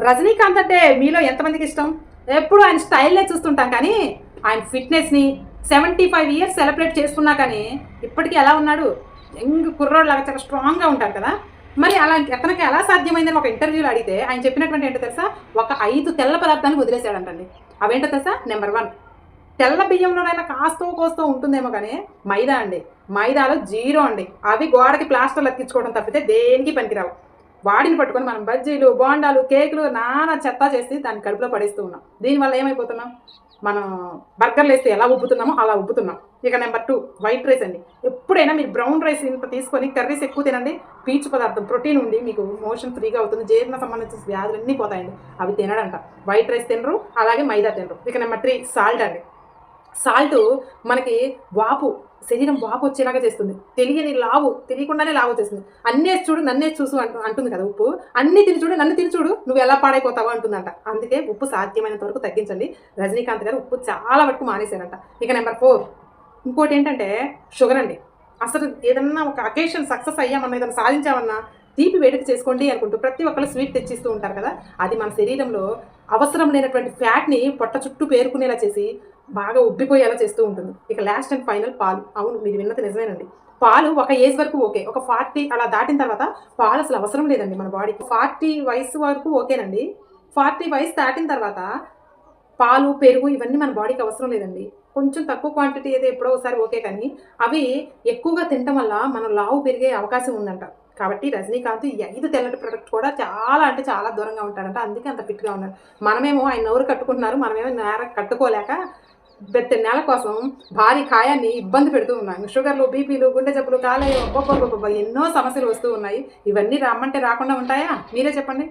రజనీకాంత్ అంటే మీలో ఎంతమందికి ఇష్టం? ఎప్పుడు ఆయన స్టైల్నే చూస్తుంటాం కానీ ఆయన ఫిట్నెస్ని 75 ఇయర్స్ సెలబ్రేట్ చేసుకున్నా కానీ ఇప్పటికీ ఎలా ఉన్నాడు? యంగ్ కుర్రోడ్లాగా చాలా స్ట్రాంగ్గా ఉంటారు కదా. మరి అలా అతనికి ఎలా సాధ్యమైందని ఒక ఇంటర్వ్యూలో అడిగితే ఆయన చెప్పినటువంటి ఏంటో తెలుసా? ఒక 5 తెల్ల పదార్థాన్ని వదిలేశాడంటండి. అవేంటో తెలుసా? నెంబర్ 1, తెల్ల బియ్యంలోనైనా కాస్తో కోస్తో ఉంటుందేమో కానీ మైదా అండి. మైదాలో జీరో అండి. అవి గోడకి ప్లాస్టర్లు అతికించుకోవడం తప్పితే దేనికి పనికిరావు. వాడిని పట్టుకొని మనం బజ్జీలు, బోండాలు, కేకులు నానా చెత్త చేసి దాన్ని కడుపులో పడేస్తూ ఉన్నాం. దీనివల్ల ఏమైపోతున్నాం? మనం బర్గర్లు వేస్తే ఎలా ఉబ్బుతున్నామో అలా ఉబ్బుతున్నాం. ఇక నెంబర్ 2, వైట్ రైస్ అండి. ఎప్పుడైనా మీరు బ్రౌన్ రైస్ ఇంత తీసుకొని కర్రీస్ ఎక్కువ తినండి. పీచు పదార్థం ప్రోటీన్ ఉండి మీకు మోషన్ ఫ్రీగా అవుతుంది. జీర్ణ సంబంధించిన వ్యాధులన్నీ పోతాయండి. అవి తినడంట. వైట్ రైస్ తినరు, అలాగే మైదా తినరు. ఇక నెంబర్ 3, సాల్ట్ అండి. సాల్ట్ మనకి వాపు, శరీరం వాపు వచ్చేలాగా చేస్తుంది. తెలియకుండానే లావు వచ్చేస్తుంది. అన్నేసి చూడు నన్నేసి చూసు అంటుంది కదా ఉప్పు. అన్నీ తిని చూడు నన్ను తిని చూడు నువ్వు ఎలా పాడైపోతావో అంటుందంట. అందుకే ఉప్పు సాధ్యమైనంత వరకు తగ్గించండి. రజనీకాంత్ గారు ఉప్పు చాలా వరకు మానేశారంట. ఇక నెంబర్ 4, ఇంకోటి ఏంటంటే షుగర్ అండి. అసలు ఏదన్నా ఒక అకేషన్ సక్సెస్ అయ్యామన్నా ఏదైనా సాధించామన్నా తీపి వేడిక చేసుకోండి అనుకుంటూ ప్రతి ఒక్కళ్ళు స్వీట్ తెచ్చిస్తూ ఉంటారు కదా. అది మన శరీరంలో అవసరం లేనటువంటి ఫ్యాట్ని పొట్ట చుట్టూ పేరుకునేలా చేసి బాగా ఉబ్బిపోయేలా చేస్తూ ఉంటుంది. ఇక లాస్ట్ అండ్ ఫైనల్ పాలు. అవును, మీరు విన్నది నిజమేనండి. పాలు ఒక ఏజ్ వరకు ఓకే. ఒక 40 అలా దాటిన తర్వాత పాలు అసలు అవసరం లేదండి మన బాడీకి. 40 వయసు వరకు ఓకేనండి. 40 వయసు దాటిన తర్వాత పాలు, పెరుగు ఇవన్నీ మన బాడీకి అవసరం లేదండి. కొంచెం తక్కువ క్వాంటిటీ అయితే ఎప్పుడో ఒకసారి ఓకే, కానీ అవి ఎక్కువగా తినటం వల్ల మనం లావు పెరిగే అవకాశం ఉందంట. కాబట్టి రజనీకాంత్ ఈ 5 తెల్లటి ప్రొడక్ట్ కూడా చాలా అంటే చాలా దూరంగా ఉంటాడంట. అందుకే అంత ఫిట్గా ఉన్నాడు. మనమేమో ఆయన నోరు కట్టుకుంటున్నారు, మనమేమో నేర కట్టుకోలేక నెల కోసం భారీ కాయాన్ని ఇబ్బంది పెడుతూ ఉన్నాం. షుగర్లు, బీపీలు, గుండె జబ్బులు, కాలేయం, ఎన్నో సమస్యలు వస్తూ ఉన్నాయి. ఇవన్నీ రమ్మంటే రాకుండా ఉంటాయా? మీరే చెప్పండి.